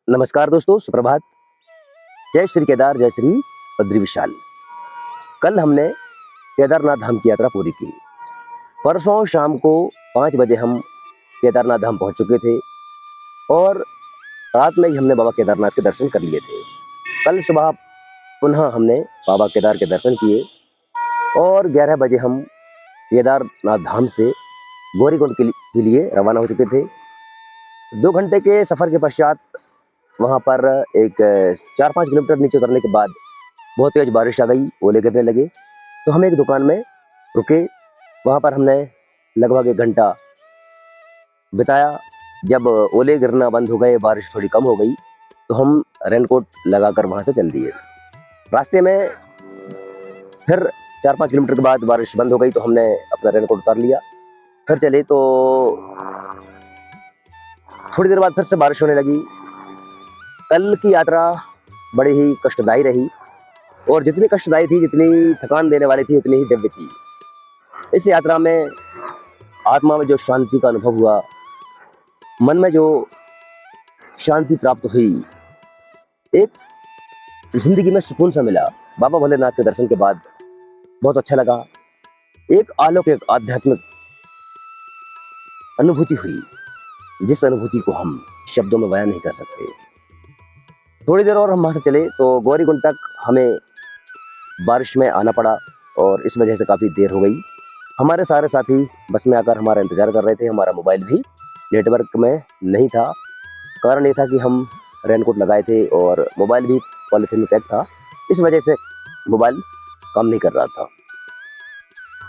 नमस्कार दोस्तों, सुप्रभात। जय श्री केदार, जय श्री बद्री विशाल। कल हमने केदारनाथ धाम की यात्रा पूरी की। परसों शाम को 5 बजे हम केदारनाथ धाम पहुंच चुके थे और रात में ही हमने बाबा केदारनाथ के दर्शन कर लिए थे। कल सुबह पुनः हमने बाबा केदार के दर्शन किए और 11 बजे हम केदारनाथ धाम से गौरीकुंड के लिए रवाना हो चुके थे। 2 घंटे के सफ़र के पश्चात वहाँ पर एक 4-5 किलोमीटर नीचे उतरने के बाद बहुत तेज़ बारिश आ गई, ओले गिरने लगे। तो हम एक दुकान में रुके। वहाँ पर हमने लगभग 1 घंटा बिताया। जब ओले गिरना बंद हो गए, बारिश थोड़ी कम हो गई, तो हम रेनकोट लगाकर वहाँ से चल दिए। रास्ते में फिर 4-5 किलोमीटर के बाद बारिश बंद हो गई, तो हमने अपना रेनकोट उतार लिया। फिर चले तो थोड़ी देर बाद फिर से बारिश होने लगी। कल की यात्रा बड़ी ही कष्टदायी रही और जितनी कष्टदायी थी, जितनी थकान देने वाली थी, उतनी ही दिव्य थी। इस यात्रा में आत्मा में जो शांति का अनुभव हुआ, मन में जो शांति प्राप्त हुई, एक जिंदगी में सुकून सा मिला। बाबा भोलेनाथ के दर्शन के बाद बहुत अच्छा लगा। एक अलौकिक आध्यात्मिक अनुभूति हुई, जिस अनुभूति को हम शब्दों में बयान नहीं कर सकते। थोड़ी देर और हम वहाँ से चले तो गौरीकुंड तक हमें बारिश में आना पड़ा और इस वजह से काफ़ी देर हो गई। हमारे सारे साथी बस में आकर हमारा इंतज़ार कर रहे थे। हमारा मोबाइल भी नेटवर्क में नहीं था। कारण ये था कि हम रेनकोट लगाए थे और मोबाइल भी पॉलीथीन में पैक था। इस वजह से मोबाइल काम नहीं कर रहा था।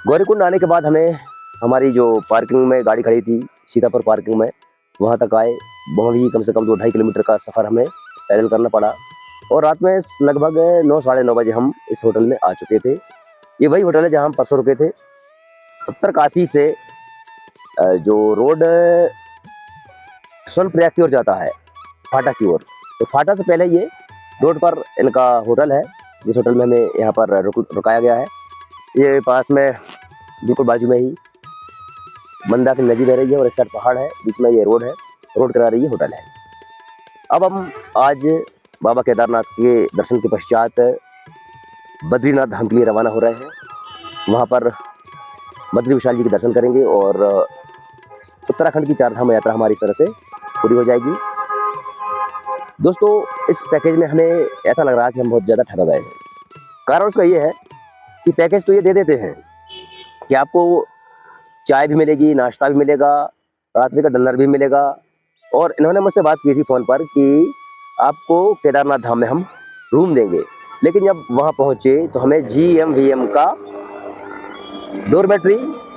गौरीकुंड आने के बाद हमें हमारी जो पार्किंग में गाड़ी खड़ी थी, सीतापुर पार्किंग में, वहाँ तक आए। वहाँ भी कम से कम 2-2.5 किलोमीटर का सफ़र हमें पैदल करना पड़ा और रात में लगभग 9 साढ़े 9 बजे हम इस होटल में आ चुके थे। ये वही होटल है जहाँ हम परसों रुके थे। उत्तरकाशी से जो रोड सोनप्रयाग की ओर जाता है, फाटा की ओर, तो फाटा से पहले ये रोड पर इनका होटल है, जिस होटल में हमें यहाँ पर रुकाया गया है। ये पास में बिल्कुल बाजू में ही मंदाकिनी नदी बह रही है और एक साइड पहाड़ है, बीच में ये रोड है। रोड किनारे ये होटल है। अब हम आज बाबा केदारनाथ के दर्शन के पश्चात बद्रीनाथ धाम के लिए रवाना हो रहे हैं। वहाँ पर बद्री विशाल जी के दर्शन करेंगे और उत्तराखंड की 4 धाम यात्रा हमारी इस तरह से पूरी हो जाएगी। दोस्तों, इस पैकेज में हमें ऐसा लग रहा है कि हम बहुत ज़्यादा ठगा गए हैं। कारण उसका ये है कि पैकेज तो ये दे देते हैं कि आपको चाय भी मिलेगी, नाश्ता भी मिलेगा, रात्रि का डिनर भी मिलेगा। और इन्होंने मुझसे बात की थी फ़ोन पर कि आपको केदारनाथ धाम में हम रूम देंगे। लेकिन जब वहाँ पहुँचे तो हमें GMVM का डॉर्मेट्री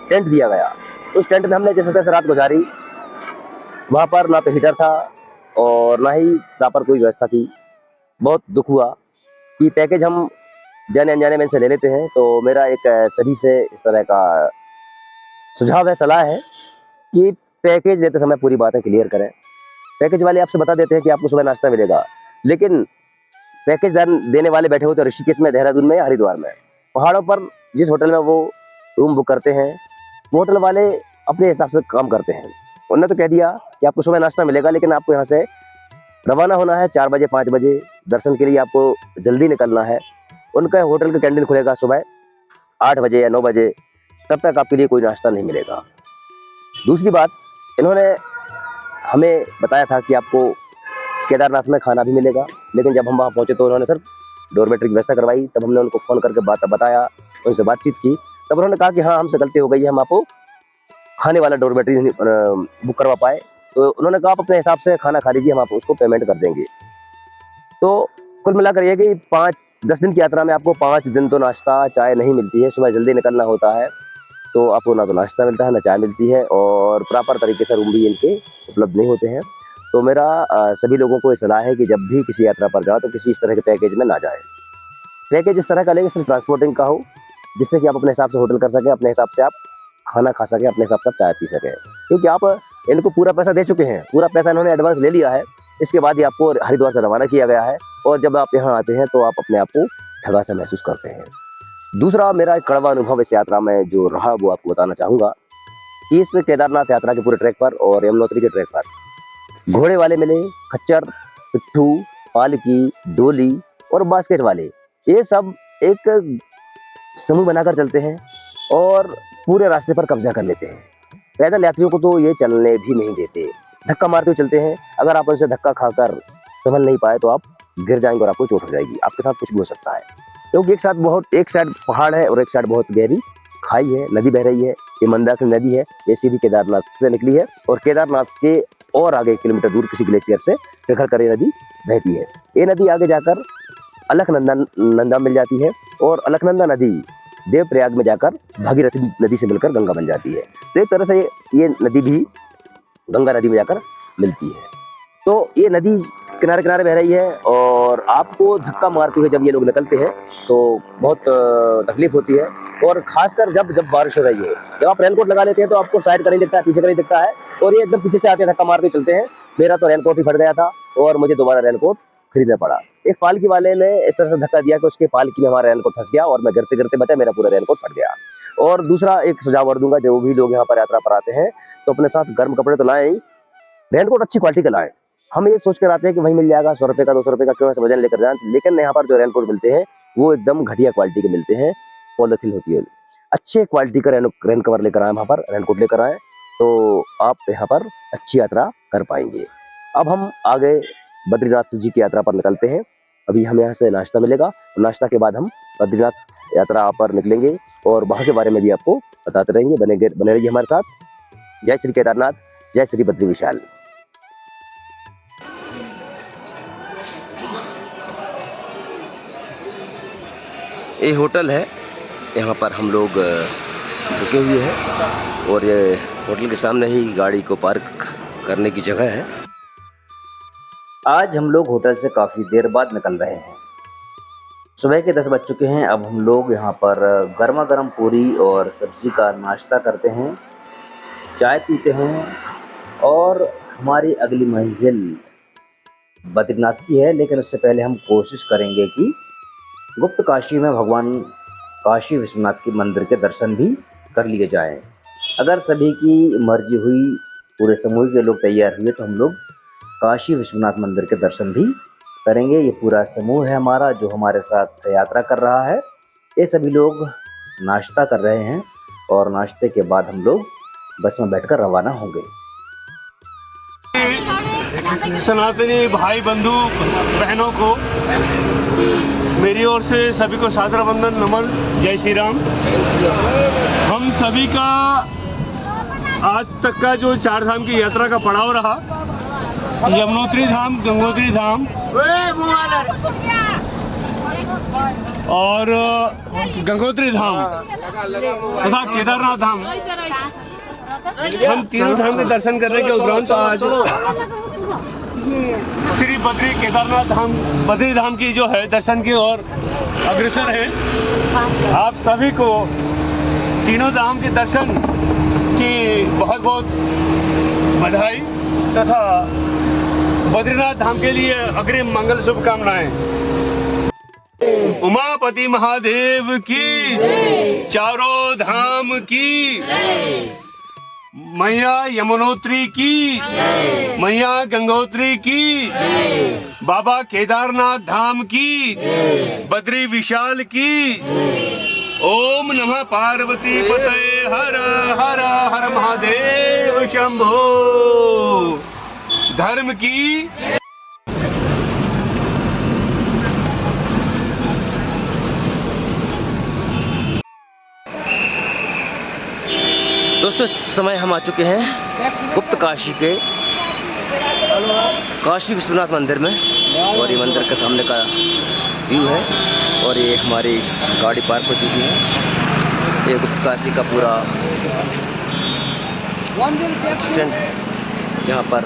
टेंट दिया गया। उस टेंट में हमने जैसे तैसे रात गुजारी। वहाँ पर ना तो हीटर था और ना ही प्रॉपर कोई व्यवस्था थी। बहुत दुख हुआ कि पैकेज हम जाने अनजाने में इनसे ले लेते हैं। तो मेरा एक सभी से इस तरह का सुझाव है, सलाह है कि पैकेज लेते समय पूरी बातें क्लियर करें। पैकेज वाले आपसे बता देते हैं कि आपको सुबह नाश्ता मिलेगा, लेकिन पैकेज देने वाले बैठे होते हैं ऋषिकेश में, देहरादून में या हरिद्वार में। पहाड़ों पर जिस होटल में वो रूम बुक करते हैं, वो होटल वाले अपने हिसाब से काम करते हैं। उन्होंने तो कह दिया कि आपको सुबह नाश्ता मिलेगा, लेकिन आपको यहाँ से रवाना होना है 4 बजे 5 बजे। दर्शन के लिए आपको जल्दी निकलना है। उनका होटल का कैंटीन खुलेगा सुबह 8 बजे या 9 बजे, तब तक आपके लिए कोई नाश्ता नहीं मिलेगा। दूसरी बात, इन्होंने हमें बताया था कि आपको केदारनाथ में खाना भी मिलेगा, लेकिन जब हम वहाँ पहुँचे तो उन्होंने सिर्फ डॉर्मेट्री की व्यवस्था करवाई। तब हमने उनको फ़ोन करके बताया, उनसे बातचीत की। तब उन्होंने कहा कि हाँ, हमसे गलती हो गई है, हम आपको खाने वाला डॉर्मेट्री नहीं बुक करवा पाए। तो उन्होंने कहा आप अपने हिसाब से खाना खा लीजिए, हम आपको उसको पेमेंट कर देंगे। तो कुल मिलाकर ये कि 5-10 दिन की यात्रा में आपको 5 दिन तो नाश्ता चाय नहीं मिलती है। सुबह जल्दी निकलना होता है तो आपको ना तो नाश्ता मिलता है, ना चाय मिलती है और प्रॉपर तरीके से रूम भी इनके उपलब्ध नहीं होते हैं। तो मेरा सभी लोगों को ये सलाह है कि जब भी किसी यात्रा पर जाओ तो किसी इस तरह के पैकेज में ना जाएं। पैकेज इस तरह का लेंगे सिर्फ ट्रांसपोर्टिंग का हो, जिससे कि आप अपने हिसाब से होटल कर सकें, अपने हिसाब से आप खाना खा सकें, अपने हिसाब से आप चाय पी सकें। क्योंकि आप इनको पूरा पैसा दे चुके हैं, पूरा पैसा इन्होंने एडवांस ले लिया है। इसके बाद ही आपको हरिद्वार से रवाना किया गया है और जब आप यहाँ आते हैं तो आप अपने आप को ठगा सा महसूस करते हैं। दूसरा मेरा एक कड़वा अनुभव इस यात्रा में जो रहा, वो आपको बताना चाहूँगा कि इस केदारनाथ यात्रा के पूरे ट्रैक पर और यमुनोत्री के ट्रैक पर घोड़े वाले मिले, खच्चर, पिट्ठू, पालकी, डोली और बास्केट वाले, ये सब एक समूह बनाकर चलते हैं और पूरे रास्ते पर कब्जा कर लेते हैं। पैदल यात्रियों को तो ये चलने भी नहीं देते, धक्का मारते हुए चलते हैं। अगर आप उनसे धक्का खाकर संभल नहीं पाए तो आप गिर जाएंगे और आपको चोट हो जाएगी, आपके साथ कुछ भी हो सकता है। क्योंकि एक साइड पहाड़ है और एक साइड बहुत गहरी खाई है, नदी बह रही है। ये मंदाकिनी नदी है, ये सीधी केदारनाथ से निकली है और केदारनाथ के और आगे 1 किलोमीटर दूर किसी ग्लेशियर से पिघल कर ये नदी बहती है। ये नदी आगे जाकर अलकनंदा मिल जाती है और अलकनंदा नदी देवप्रयाग में जाकर भागीरथी नदी से मिलकर गंगा बन जाती है। तो एक तरह से ये नदी भी गंगा नदी में जाकर मिलती है। तो ये नदी किनारे किनारे बह रही है और आपको धक्का मारते हुए जब ये लोग निकलते हैं तो बहुत तकलीफ होती है। और खासकर जब बारिश हो रही है, जब आप रेनकोट लगा लेते हैं तो आपको साइड का नहीं दिखता है, पीछे का नहीं दिखता है और ये एकदम पीछे से आते हैं, धक्का मारते चलते हैं। मेरा तो रेनकोट ही फट गया था और मुझे दोबारा रेनकोट खरीदना पड़ा। एक पालकी वाले ने इस तरह से धक्का दिया कि उसके पालकी में हमारा रेनकोट फंस गया और मैं गिरते गिरते बचा, मेरा पूरा रेनकोट फट गया। और दूसरा एक सुझाव और दूंगा, जो भी लोग यहाँ पर यात्रा पर आते हैं तो अपने साथ गर्म कपड़े तो लाएं ही, रेनकोट अच्छी क्वालिटी का लाएं। हम ये सोच कर आते हैं कि वहीं मिल जाएगा, 100 रुपये का 200 रुपये का क्यों ऐसे वजन लेकर जाएं, लेकिन यहाँ पर जो रेनकोट मिलते हैं वो एकदम घटिया क्वालिटी के मिलते हैं, पॉलिथीन होती है। अच्छे क्वालिटी का रेन कवर लेकर आए, वहाँ पर रेनकोट लेकर आए तो आप यहाँ पर अच्छी यात्रा कर पाएंगे। अब हम आगे बद्रीनाथ जी की यात्रा पर निकलते हैं। अभी हमें यहाँ से नाश्ता मिलेगा, नाश्ता के बाद हम बद्रीनाथ यात्रा पर निकलेंगे और वहाँ के बारे में भी आपको बताते रहेंगे। बने रहिए हमारे साथ। जय श्री केदारनाथ, जय श्री बद्री विशाल। ये होटल है, यहाँ पर हम लोग रुके हुए हैं और ये होटल के सामने ही गाड़ी को पार्क करने की जगह है। आज हम लोग होटल से काफ़ी देर बाद निकल रहे हैं। सुबह के 10 बज चुके हैं। अब हम लोग यहाँ पर गर्मा गर्म पूरी और सब्ज़ी का नाश्ता करते हैं, चाय पीते हैं और हमारी अगली मंजिल बद्रीनाथ की है। लेकिन उससे पहले हम कोशिश करेंगे कि गुप्त काशी में भगवान काशी विश्वनाथ के मंदिर के दर्शन भी कर लिए जाएं। अगर सभी की मर्जी हुई, पूरे समूह के लोग तैयार हुए तो हम लोग काशी विश्वनाथ मंदिर के दर्शन भी करेंगे। ये पूरा समूह है हमारा जो हमारे साथ यात्रा कर रहा है। ये सभी लोग नाश्ता कर रहे हैं और नाश्ते के बाद हम लोग बस में बैठकर रवाना होंगे। सनातनी भाई बंधु बहनों को मेरी ओर से सभी को सादर वंदन, नमन, जय श्री राम। हम सभी का आज तक का जो 4 धाम की यात्रा का पड़ाव रहा, यमुनोत्री धाम, गंगोत्री धाम और गंगोत्री धाम तथा केदारनाथ धाम, हम तीनों धाम के दर्शन करने के उपरांत आज श्री बद्री केदारनाथ धाम, बद्री धाम की जो है दर्शन की ओर अग्रसर है। आप सभी को तीनों धाम के दर्शन की बहुत बहुत बधाई तथा बद्रीनाथ धाम के लिए अग्रिम मंगल शुभकामनाएं। उमापति महादेव की, चारों धाम की, मैया यमुनोत्री की, मैया गंगोत्री की, बाबा केदारनाथ धाम की, बद्री विशाल की। ओम नमः पार्वती पतये हर हर हर महादेव शंभो। धर्म की दोस्तों, इस समय हम आ चुके हैं गुप्त काशी के काशी विश्वनाथ मंदिर में और ये मंदिर के सामने का व्यू है और ये हमारी गाड़ी पार्क हो चुकी है। ये गुप्त काशी का पूरा स्टैंड है जहाँ पर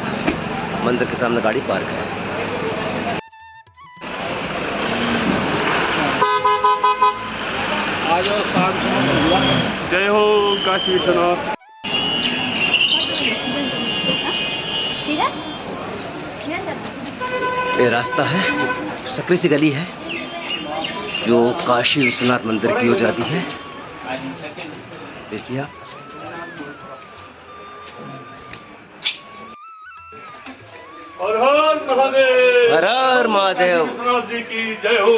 मंदिर के सामने गाड़ी पार्क है। जय हो काशी विश्वनाथ। ये रास्ता है, सकरी सी गली है जो काशी विश्वनाथ मंदिर की ओर जाती है। देखिए हर हर महादेव। हर हर महादेव। विश्वनाथ जी की जय हो।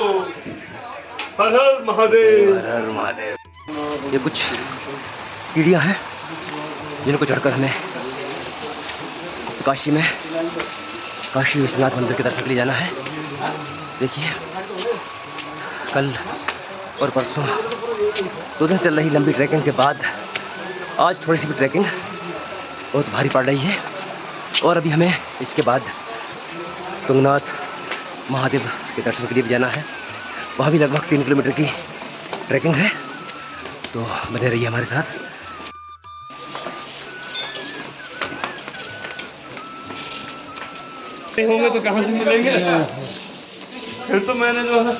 हर हर महादेव। हर हर महादेव। ये कुछ सीढ़ियाँ हैं जिनको चढ़कर हमें काशी में काशी विश्वनाथ मंदिर के दर्शन के लिए जाना है। देखिए कल और परसों 2 दिन चल रही लंबी ट्रैकिंग के बाद आज थोड़ी सी भी ट्रैकिंग बहुत भारी पड़ रही है और अभी हमें इसके बाद तुंगनाथ महादेव के दर्शन के लिए भी जाना है। वहाँ भी लगभग 3 किलोमीटर की ट्रैकिंग है, तो बने रहिए हमारे साथ। नहीं होंगे तो कहाँ से मिलेंगे? फिर तो मैंने जो है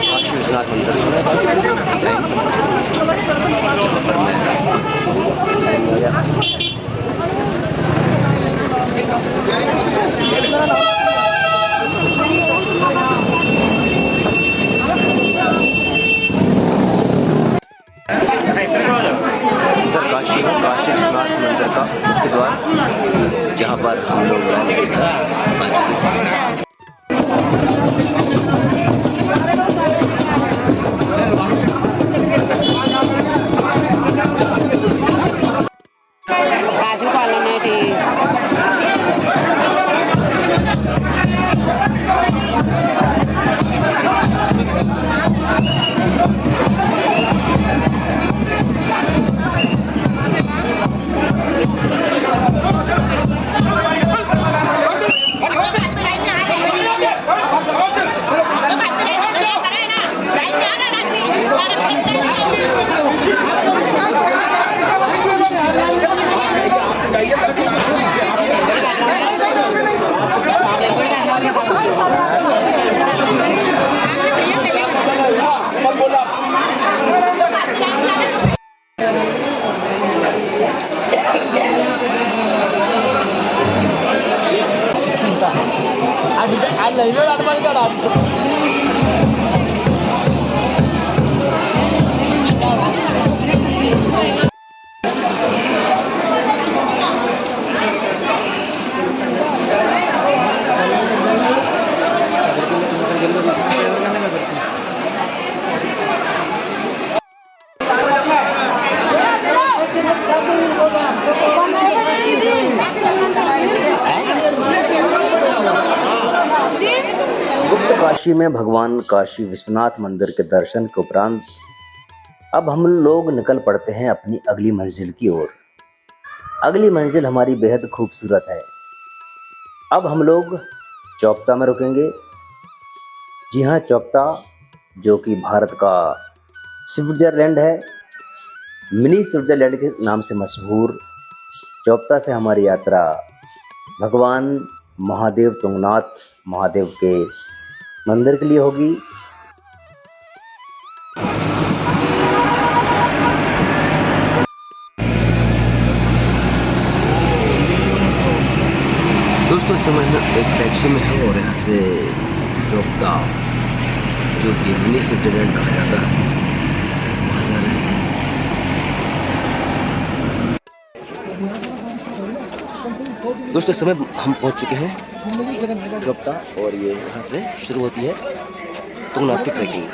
काशी विश्वनाथ मंदिर काशी में काशी विश्वनाथ मंदिर का मुख्य द्वार, जहाँ पर हम लोग काजू पालन है ठीक। गुप्त काशी में भगवान काशी विश्वनाथ मंदिर के दर्शन के उपरांत अब हम लोग निकल पड़ते हैं अपनी अगली मंजिल की ओर। अगली मंजिल हमारी बेहद खूबसूरत है। अब हम लोग चौकता में रुकेंगे। जी हाँ, चौकता जो कि भारत का स्विट्जरलैंड है, मिनी स्विट्जरलैंड के नाम से मशहूर चौकता से हमारी यात्रा भगवान महादेव तुंगनाथ महादेव के मंदिर के लिए होगी। दोस्तों इस समय हम एक टैक्सी में है और यहाँ से चौकता जो कि मिनी स्विट्जरलैंड कहा जाता है वहाँ जा रहे हैं। दोस्तों इस समय हम पहुँच चुके हैं चौकता और ये यहाँ से शुरू होती है तुंगनाथ की ट्रैकिंग।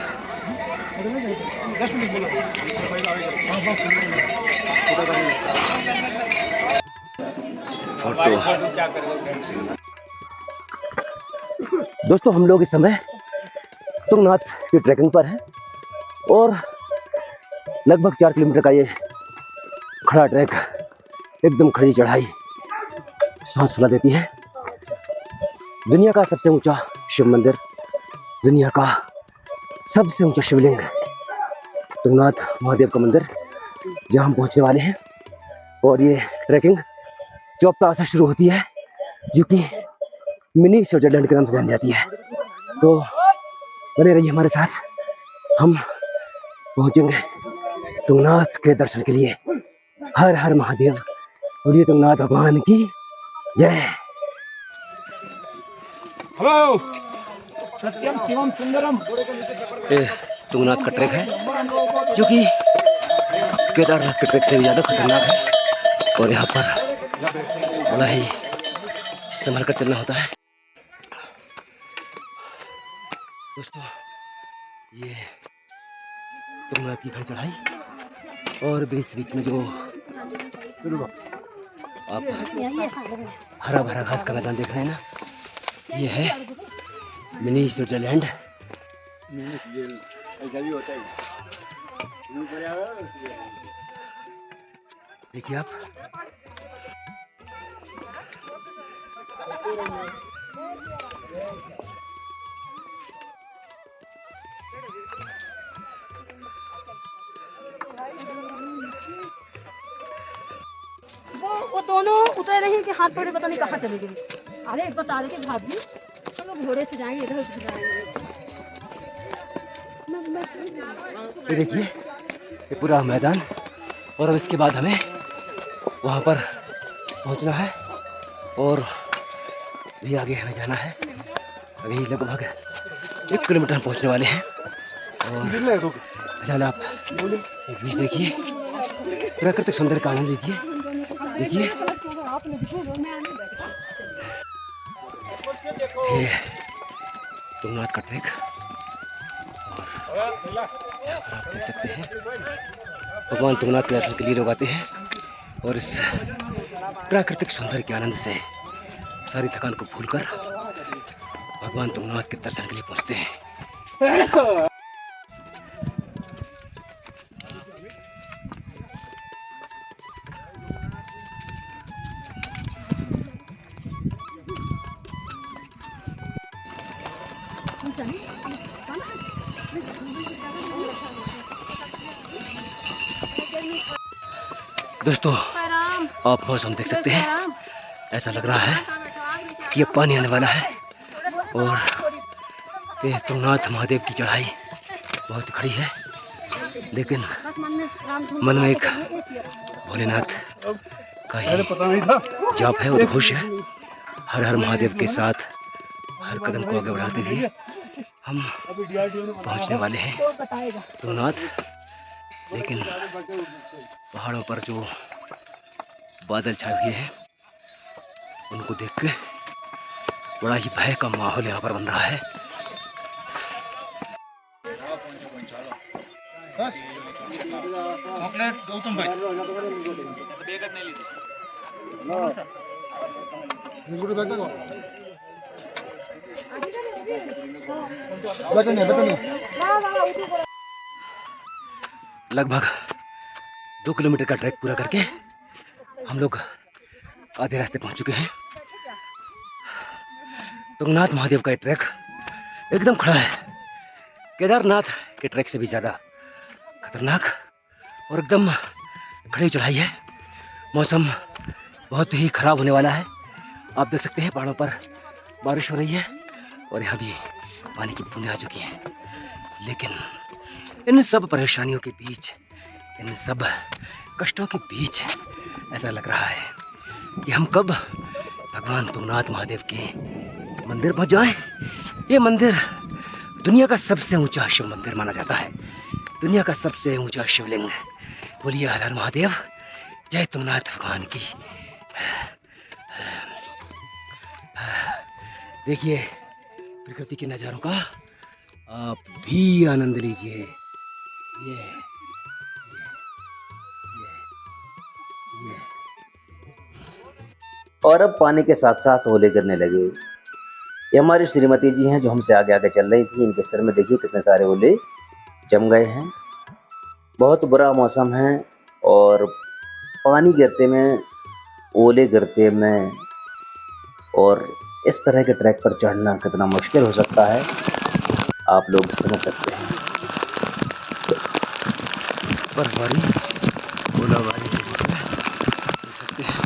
दोस्तों हम लोग इस समय तुंगनाथ की ट्रैकिंग पर हैं और लगभग 4 किलोमीटर का ये खड़ा ट्रैक, एकदम खड़ी चढ़ाई सांस फुला देती है। दुनिया का सबसे ऊंचा शिव मंदिर, दुनिया का सबसे ऊंचा शिवलिंग तुंगनाथ महादेव का मंदिर, जहां हम पहुंचने वाले हैं। और ये ट्रैकिंग चौकता से शुरू होती है जो कि मिनी स्विट्जरलैंड के नाम से जानी जाती है। तो बने रहिए हमारे साथ, हम पहुंचेंगे तुंगनाथ के दर्शन के लिए। हर हर महादेव, और ये तुंगनाथ भगवान की जय। हेलो ये तुंगनाथ का ट्रैक है जो कि केदारनाथ के ट्रैक से भी ज़्यादा खतरनाक है और यहाँ पर बड़ा ही संभल कर चलना होता है। दोस्तों ये तुंगनाथ की घनी चढ़ाई और बीच बीच में जो आप हरा भरा घास का मैदान देख रहे हैं ना, ये है मिनी स्विट्जरलैंड। देखिए आप वो दोनों उतर रहे हैं कि हाथ पकड़े पता नहीं कहाँ चले गए। अरे बता रहे कि भाभी चलो घोड़े से जाएंगे, इधर से जाएंगे। ये देखिए ये पूरा मैदान और अब इसके बाद हमें वहाँ पर पहुँचना है और भी आगे हमें जाना है। अभी लगभग 1 किलोमीटर पहुँचने वाले हैं और फिलहाल आप एक बीच देखिए, प्राकृतिक सौंदर्य का आनंद लीजिए। देखिए ये तुंगनाथ का ट्रैक और यहाँ पर आप देख सकते हैं भगवान तुंगनाथ के दर्शन के लिए लोग आते हैं और इस प्राकृतिक सौंदर्य के आनंद से सारी थकान को भूलकर भगवान तुंगनाथ के दर्शन के लिए पहुँचते हैं। दोस्तों आप मौसम देख सकते हैं, ऐसा लग रहा है कि अब पानी आने वाला है और ये तुंगनाथ महादेव की चढ़ाई बहुत खड़ी है, लेकिन मन में एक भोलेनाथ का ही जाप है और खुश है। हर हर महादेव के साथ हर कदम को आगे बढ़ाते हुए हम पहुंचने वाले हैं तुंगनाथ। लेकिन पहाड़ों पर जो बादल छाए हुए हैं उनको देख के बड़ा ही भय का माहौल यहाँ पर बन रहा है। लगभग 2 किलोमीटर का ट्रैक पूरा करके हम लोग आधे रास्ते पहुंच चुके हैं। तुंगनाथ महादेव का ये ट्रैक एकदम खड़ा है, केदारनाथ के ट्रैक से भी ज़्यादा खतरनाक और एकदम खड़ी चढ़ाई है। मौसम बहुत ही ख़राब होने वाला है। आप देख सकते हैं पहाड़ों पर बारिश हो रही है और यहाँ भी पानी की बूंदें आ चुकी हैं। लेकिन इन सब परेशानियों के बीच, इन सब कष्टों के बीच ऐसा लग रहा है कि हम कब भगवान तुंगनाथ महादेव के मंदिर पहुंच जाएं। ये मंदिर दुनिया का सबसे ऊंचा शिव मंदिर माना जाता है, दुनिया का सबसे ऊंचा शिवलिंग। बोलिए हर हर महादेव, जय तुंगनाथ भगवान की। देखिए प्रकृति के नज़ारों का आप भी आनंद लीजिए। ये और अब पानी के साथ साथ ओले गिरने लगे। ये हमारी श्रीमती जी हैं जो हमसे आगे आगे चल रही थी। इनके सर में देखिए कितने सारे ओले जम गए हैं। बहुत बुरा मौसम है और पानी गिरते में, ओले गिरते में और इस तरह के ट्रैक पर चढ़ना कितना मुश्किल हो सकता है आप लोग समझ सकते हैं। बर्फबारी, ओलाबारी देख सकते हैं।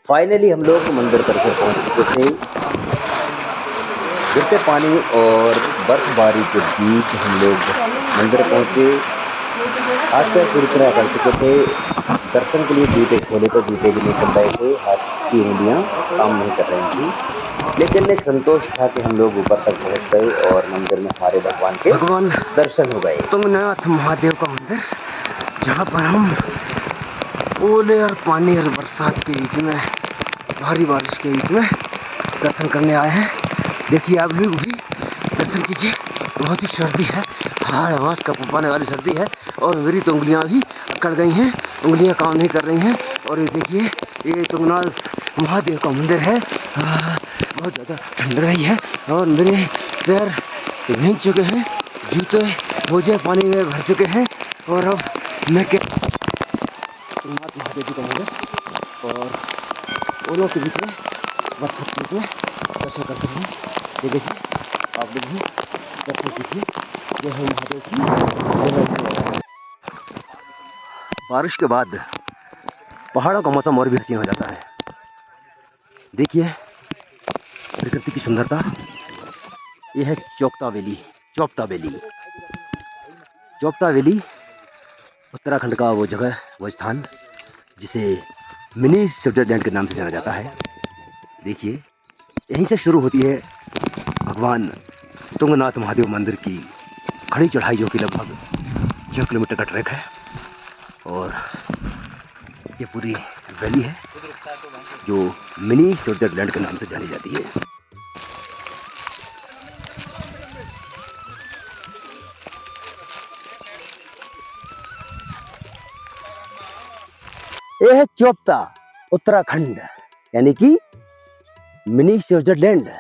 फाइनली हम लोग मंदिर परिसर पहुंच चुके थे। गिरते पानी और बर्फबारी के बीच हम लोग मंदिर पहुंचे हाथ पैर पूरी तरह कर चुके थे। दर्शन के लिए जूते खोले तो जूते भी नहीं चल रहे थे, हाथ की उंगलियां काम नहीं कर रही थी। लेकिन एक संतोष था कि हम लोग ऊपर तक पहुंच गए और मंदिर में हमारे भगवान के दर्शन हो गए। तुंगनाथ महादेव का मंदिर, जहाँ पर हम ओले और पानी और बरसात के बीच में, भारी बारिश के बीच में दर्शन करने आए हैं। देखिए आप लोग भी दर्शन कीजिए, बहुत ही सर्दी है, हाड़ हवास का पाने वाली सर्दी है। और मेरी तो उंगलियां भी अकड़ गई हैं, उंगलियां काम नहीं कर रही हैं। और ये देखिए, ये तुंगनाथ महादेव का मंदिर है। बहुत ज़्यादा ठंड रही है और मेरे पैर भीग चुके हैं, जूते मोजे पानी में भर चुके हैं। और अब मैं क्या, तुंगनाथ महादेव जी का मंदिर और ओलों के बीच में, बरसात के बीच में दर्शन करते हैं। ये देखिए आप लोग भी दर्शन कीजिए, जय हो महादेव की। बारिश के बाद पहाड़ों का मौसम और भी हसीन हो जाता है। देखिए प्रकृति की सुंदरता। यह है Chopta valley. Chopta valley, Chopta valley Uttarakhand का वो जगह, वो स्थान जिसे मिनी स्विट्जरलैंड के नाम से जाना जाता है। देखिए यहीं से शुरू होती है भगवान तुंगनाथ महादेव मंदिर की खड़ी चढ़ाई, जो कि लगभग 6 किलोमीटर का ट्रैक है। और ये पूरी वैली है जो मिनी स्विट्जरलैंड के नाम से जानी जाती है। यह है चोपता उत्तराखंड, यानी कि मिनी स्विट्जरलैंड।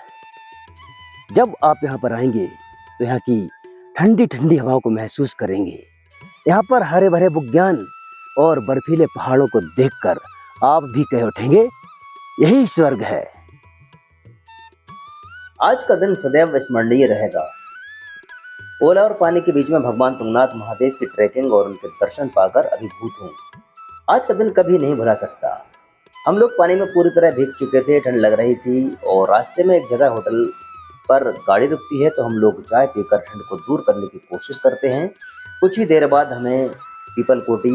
जब आप यहाँ पर आएंगे तो यहाँ की ठंडी ठंडी हवाओं को महसूस करेंगे। यहाँ पर हरे भरे बुग्यान और बर्फीले पहाड़ों को देखकर आप भी कह उठेंगे, यही स्वर्ग है। आज का दिन सदैव स्मरणीय रहेगा। ओला और पानी के बीच में भगवान तुंगनाथ महादेव की ट्रैकिंग और उनके दर्शन पाकर अभिभूत हूँ। आज का दिन कभी नहीं भुला सकता। हम लोग पानी में पूरी तरह भीग चुके थे, ठंड लग रही थी और रास्ते में एक जगह होटल पर गाड़ी रुकती है तो हम लोग चाय पीकर ठंड को दूर करने की कोशिश करते हैं। कुछ ही देर बाद हमें पीपल कोटी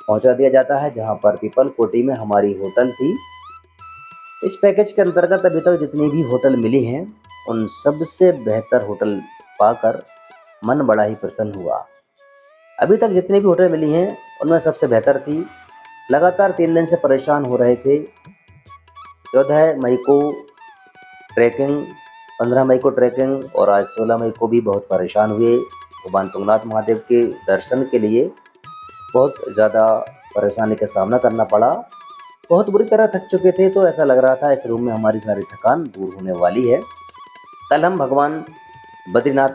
पहुंचा दिया जाता है, जहां पर पीपल कोटी में हमारी होटल थी। इस पैकेज के अंतर्गत अभी तक जितनी भी होटल मिली हैं उन सबसे बेहतर होटल पाकर मन बड़ा ही प्रसन्न हुआ। अभी तक जितनी भी होटल मिली हैं उनमें सबसे बेहतर थी। लगातार 3 दिन से परेशान हो रहे थे। 14 मई को ट्रैकिंग, 15 मई को ट्रैकिंग और आज 16 मई को भी बहुत परेशान हुए। भगवान तुंगनाथ महादेव के दर्शन के लिए बहुत ज़्यादा परेशानी का सामना करना पड़ा। बहुत बुरी तरह थक चुके थे, तो ऐसा लग रहा था इस रूम में हमारी सारी थकान दूर होने वाली है। कल हम भगवान बद्रीनाथ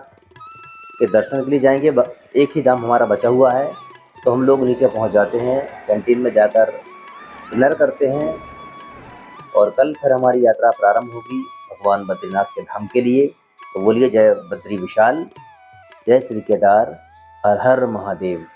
के दर्शन के लिए जाएंगे। एक ही दाम हमारा बचा हुआ है, तो हम लोग नीचे पहुंच जाते हैं, कैंटीन में जाकर डिनर करते हैं और कल फिर हमारी यात्रा प्रारंभ होगी भगवान बद्रीनाथ के धाम के लिए। तो बोलिए जय बद्री विशाल, जय श्री केदार, हर हर महादेव।